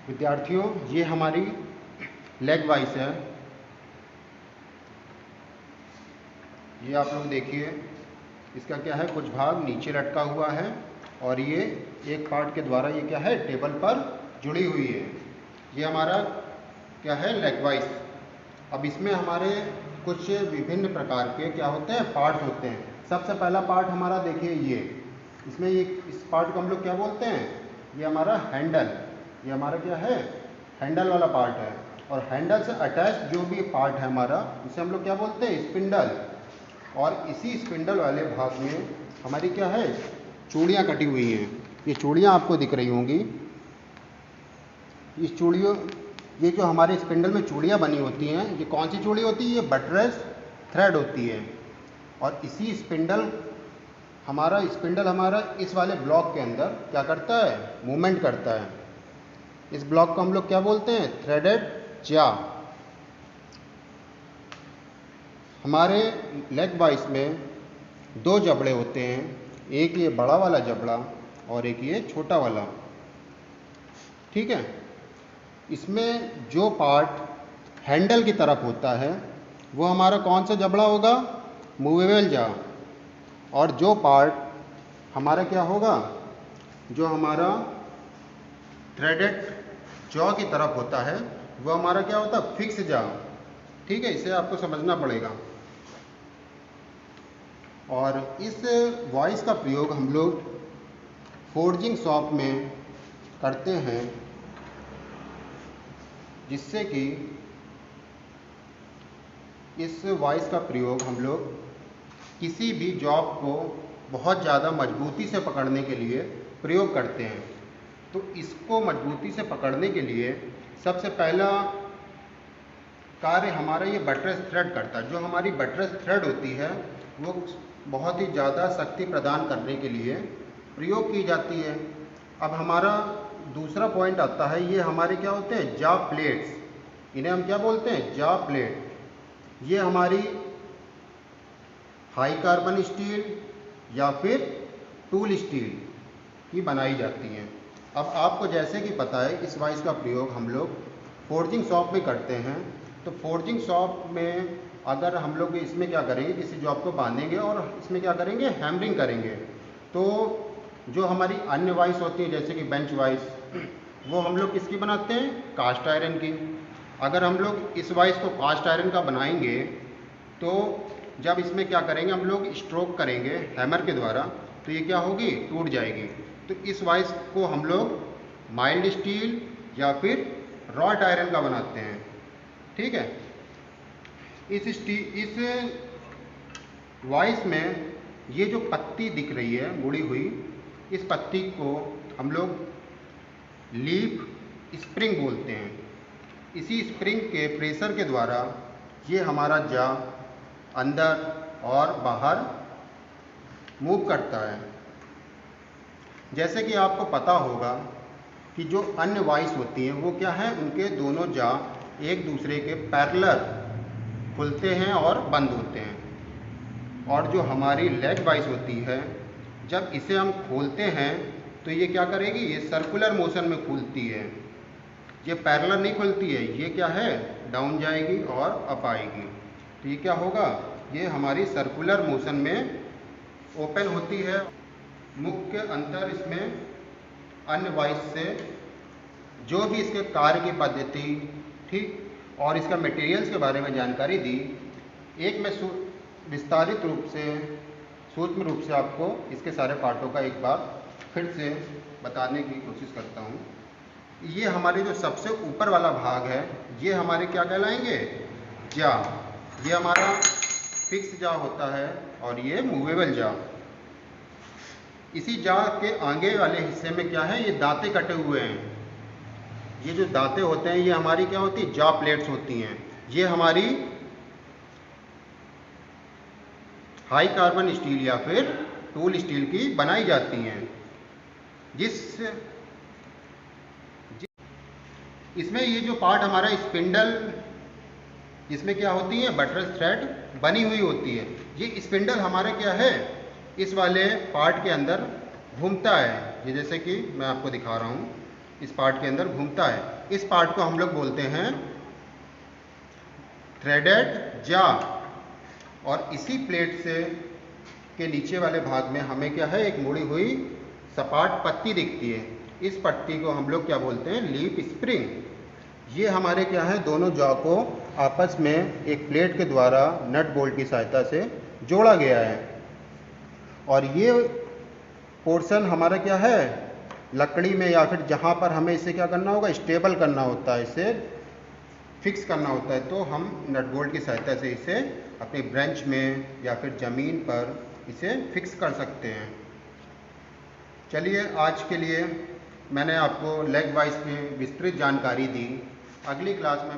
विद्यार्थियों, ये हमारी लेग वाइस है। ये आप लोग देखिए, इसका क्या है, कुछ भाग नीचे लटका हुआ है और ये एक पार्ट के द्वारा ये क्या है, टेबल पर जुड़ी हुई है। ये हमारा क्या है, लेग वाइस। अब इसमें हमारे कुछ विभिन्न प्रकार के क्या होते हैं, पार्ट्स होते हैं। सबसे पहला पार्ट हमारा देखिए, ये इसमें ये इस पार्ट को हम लोग क्या बोलते हैं, ये हमारा हैंडल। ये हमारा क्या है, हैंडल वाला पार्ट है। और हैंडल से अटैच जो भी पार्ट है हमारा, इसे हम लोग क्या बोलते हैं, स्पिंडल। और इसी स्पिंडल वाले भाग में हमारी क्या है, चूड़ियाँ कटी हुई हैं। ये चूड़ियाँ आपको दिख रही होंगी। इस चूड़ियों, ये जो हमारे स्पिंडल में चूड़ियाँ बनी होती हैं, ये कौन सी चूड़ी होती है, ये बटरेस थ्रेड होती है। और इसी स्पिंडल हमारा इस वाले ब्लॉक के अंदर क्या करता है, मूवमेंट करता है। इस ब्लॉक को हम लोग क्या बोलते हैं, थ्रेडेड जा। हमारे लेग वाइस में दो जबड़े होते हैं, एक ये बड़ा वाला जबड़ा और एक ये छोटा वाला। ठीक है। इसमें जो पार्ट हैंडल की तरफ होता है वो हमारा कौन सा जबड़ा होगा, मूवेबल जा। और जो पार्ट हमारा क्या होगा, जो हमारा थ्रेडेड जॉ की तरफ होता है वो हमारा क्या होता है, फिक्स जा। ठीक है, इसे आपको समझना पड़ेगा। और इस वॉइस का प्रयोग हम लोग फोर्जिंग शॉप में करते हैं, जिससे कि इस वॉइस का प्रयोग हम लोग किसी भी जॉब को बहुत ज़्यादा मजबूती से पकड़ने के लिए प्रयोग करते हैं। तो इसको मजबूती से पकड़ने के लिए सबसे पहला कार्य हमारा ये बटरेस थ्रेड करता है। जो हमारी बटरेस थ्रेड होती है वो बहुत ही ज़्यादा शक्ति प्रदान करने के लिए प्रयोग की जाती है। अब हमारा दूसरा पॉइंट आता है, ये हमारे क्या होते हैं, जा प्लेट्स। इन्हें हम क्या बोलते हैं, जा प्लेट। ये हमारी हाई कार्बन स्टील या फिर टूल स्टील की बनाई जाती हैं। अब आपको जैसे कि पता है, इस वाइस का प्रयोग हम लोग फोर्जिंग शॉप में करते हैं। तो फोर्जिंग शॉप में अगर हम लोग इसमें क्या करेंगे, किसी जॉब को बांधेंगे और इसमें क्या करेंगे, हैमरिंग करेंगे। तो जो हमारी अन्य वाइस होती है जैसे कि बेंच वाइस, वो हम लोग किसकी बनाते हैं, कास्ट आयरन की। अगर हम लोग इस वाइस को कास्ट आयरन का बनाएंगे तो जब इसमें क्या करेंगे, हम लोग स्ट्रोक करेंगे हैमर के द्वारा, तो ये क्या होगी, टूट जाएगी। तो इस वाइस को हम लोग माइल्ड स्टील या फिर रॉट आयरन का बनाते हैं। ठीक है। इस वाइस में ये जो पत्ती दिख रही है मुड़ी हुई, इस पत्ती को हम लोग लीफ स्प्रिंग बोलते हैं। इसी स्प्रिंग के प्रेशर के द्वारा ये हमारा जा अंदर और बाहर मूव करता है। जैसे कि आपको पता होगा कि जो अन्य वाइस होती हैं वो क्या है, उनके दोनों जा एक दूसरे के पैरेलल खुलते हैं और बंद होते हैं। और जो हमारी लेग वाइस होती है, जब इसे हम खोलते हैं तो ये क्या करेगी, ये सर्कुलर मोशन में खुलती है। ये पैरेलल नहीं खुलती है, ये क्या है, डाउन जाएगी और अप आएगी। तो ये क्या होगा, ये हमारी सर्कुलर मोशन में ओपन होती है। मुख्य अंतर इसमें अन्य वाइस से, जो भी इसके कार्य की पद्धति, ठीक, और इसका मटेरियल्स के बारे में जानकारी दी, एक मैं विस्तारित रूप से, सूक्ष्म रूप से आपको इसके सारे पार्टों का एक बार फिर से बताने की कोशिश करता हूँ। ये हमारे जो सबसे ऊपर वाला भाग है, ये हमारे क्या कहलाएंगे, जा। ये हमारा फिक्स जा होता है और ये मूवेबल जा। इसी जा के आगे वाले हिस्से में क्या है, ये दांते कटे हुए हैं। ये जो दांते होते हैं ये हमारी क्या होती है, जा प्लेट्स होती हैं। ये हमारी हाई कार्बन स्टील या फिर टूल स्टील की बनाई जाती हैं। इसमें ये जो पार्ट हमारा स्पिंडल, इसमें क्या होती है, बटरेस थ्रेड बनी हुई होती है। ये स्पिंडल हमारे क्या है, इस वाले पार्ट के अंदर घूमता है। ये जैसे कि मैं आपको दिखा रहा हूँ, इस पार्ट के अंदर घूमता है। इस पार्ट को हम लोग बोलते हैं थ्रेडेड जा। और इसी प्लेट से के नीचे वाले भाग में हमें क्या है, एक मुड़ी हुई सपाट पत्ती दिखती है। इस पट्टी को हम लोग क्या बोलते हैं, लीफ स्प्रिंग। ये हमारे क्या है, दोनों जॉ को आपस में एक प्लेट के द्वारा नट बोल्ट की सहायता से जोड़ा गया है। और ये पोर्शन हमारा क्या है, लकड़ी में या फिर जहाँ पर हमें इसे क्या करना होगा, स्टेबल करना होता है, इसे फिक्स करना होता है, तो हम नट बोल्ट की सहायता से इसे अपनी ब्रेंच में या फिर ज़मीन पर इसे फिक्स कर सकते हैं। चलिए, आज के लिए मैंने आपको लेग वाइज की विस्तृत जानकारी दी। अगली क्लास में